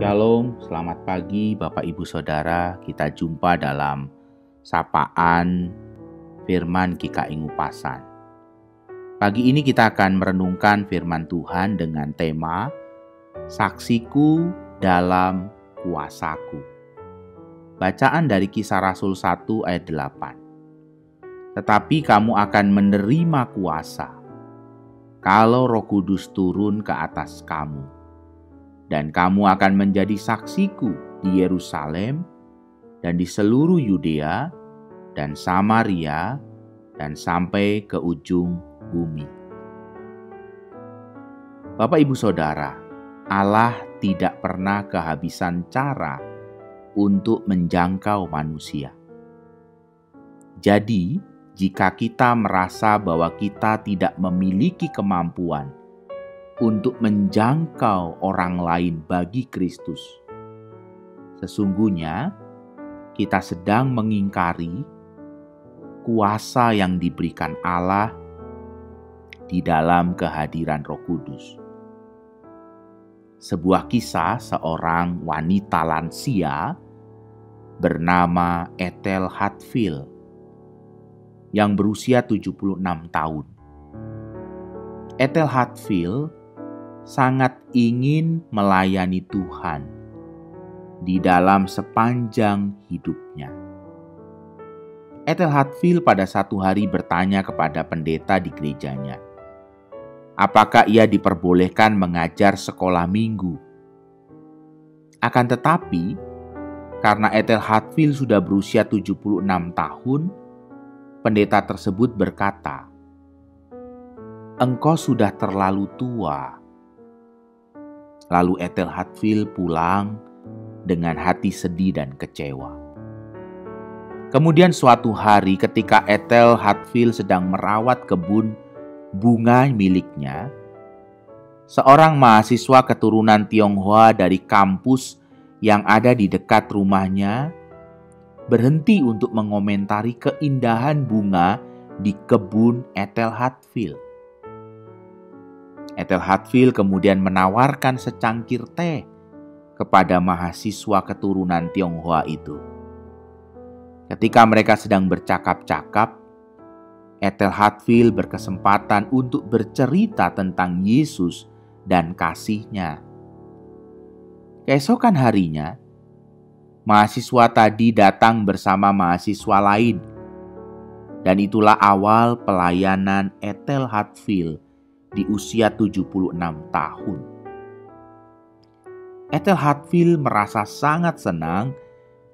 Shalom, selamat pagi Bapak Ibu Saudara. Kita jumpa dalam sapaan firman GKI Ngupasan. Pagi ini kita akan merenungkan firman Tuhan dengan tema Saksiku dalam Kuasaku. Bacaan dari Kisah Rasul 1 ayat 8. Tetapi kamu akan menerima kuasa kalau Roh Kudus turun ke atas kamu. Dan kamu akan menjadi saksiku di Yerusalem dan di seluruh Yudea dan Samaria dan sampai ke ujung bumi. Bapak Ibu Saudara, Allah tidak pernah kehabisan cara untuk menjangkau manusia. Jadi, jika kita merasa bahwa kita tidak memiliki kemampuan untuk menjangkau orang lain bagi Kristus, sesungguhnya kita sedang mengingkari kuasa yang diberikan Allah di dalam kehadiran Roh Kudus. Sebuah kisah seorang wanita lansia bernama Ethel Hatfield yang berusia 76 tahun. Ethel Hatfield sangat ingin melayani Tuhan di dalam sepanjang hidupnya. Ethel Hatfield pada satu hari bertanya kepada pendeta di gerejanya, apakah ia diperbolehkan mengajar sekolah minggu. Akan tetapi, karena Ethel Hatfield sudah berusia 76 tahun, pendeta tersebut berkata, "Engkau sudah terlalu tua." Lalu Ethel Hatfield pulang dengan hati sedih dan kecewa. Kemudian suatu hari ketika Ethel Hatfield sedang merawat kebun bunga miliknya, seorang mahasiswa keturunan Tionghoa dari kampus yang ada di dekat rumahnya berhenti untuk mengomentari keindahan bunga di kebun Ethel Hatfield. Ethel Hatfield kemudian menawarkan secangkir teh kepada mahasiswa keturunan Tionghoa itu. Ketika mereka sedang bercakap-cakap, Ethel Hatfield berkesempatan untuk bercerita tentang Yesus dan kasih-Nya. Keesokan harinya, mahasiswa tadi datang bersama mahasiswa lain, dan itulah awal pelayanan Ethel Hatfield di usia 76 tahun. Ethel Hatfield merasa sangat senang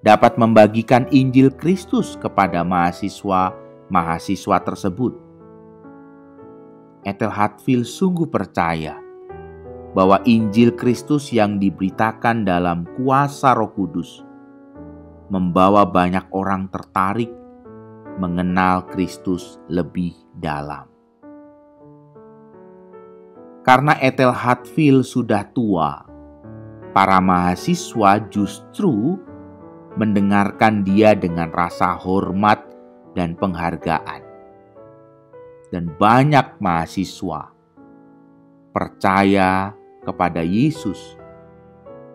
dapat membagikan Injil Kristus kepada mahasiswa tersebut. Ethel Hatfield sungguh percaya bahwa Injil Kristus yang diberitakan dalam kuasa Roh Kudus membawa banyak orang tertarik mengenal Kristus lebih dalam. Karena Ethel Hatfield sudah tua, para mahasiswa justru mendengarkan dia dengan rasa hormat dan penghargaan. Dan banyak mahasiswa percaya kepada Yesus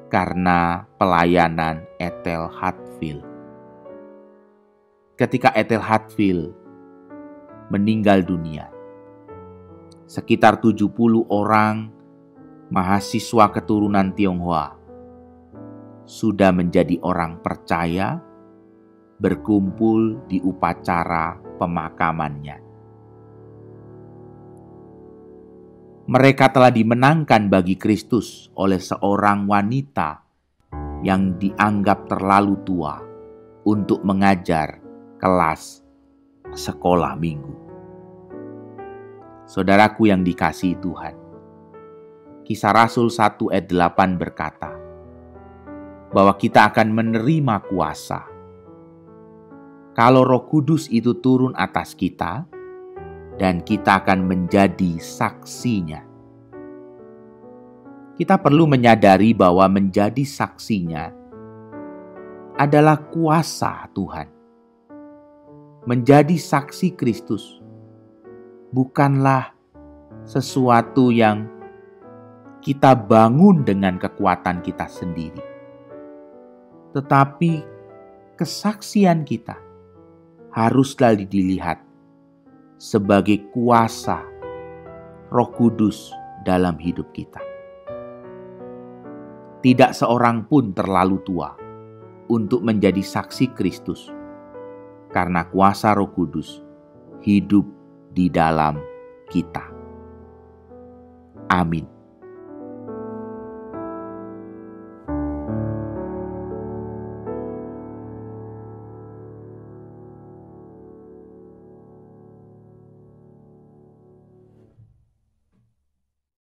karena pelayanan Ethel Hatfield. Ketika Ethel Hatfield meninggal dunia, sekitar 70 orang mahasiswa keturunan Tionghoa sudah menjadi orang percaya berkumpul di upacara pemakamannya. Mereka telah dimenangkan bagi Kristus oleh seorang wanita yang dianggap terlalu tua untuk mengajar kelas sekolah minggu. Saudaraku yang dikasihi Tuhan, Kisah Rasul 1 ayat 8 berkata bahwa kita akan menerima kuasa kalau Roh Kudus itu turun atas kita, dan kita akan menjadi saksinya. Kita perlu menyadari bahwa menjadi saksinya adalah kuasa Tuhan. Menjadi saksi Kristus bukanlah sesuatu yang kita bangun dengan kekuatan kita sendiri. Tetapi kesaksian kita haruslah dilihat sebagai kuasa Roh Kudus dalam hidup kita. Tidak seorang pun terlalu tua untuk menjadi saksi Kristus, karena kuasa Roh Kudus hidup di dalam kita. Amin.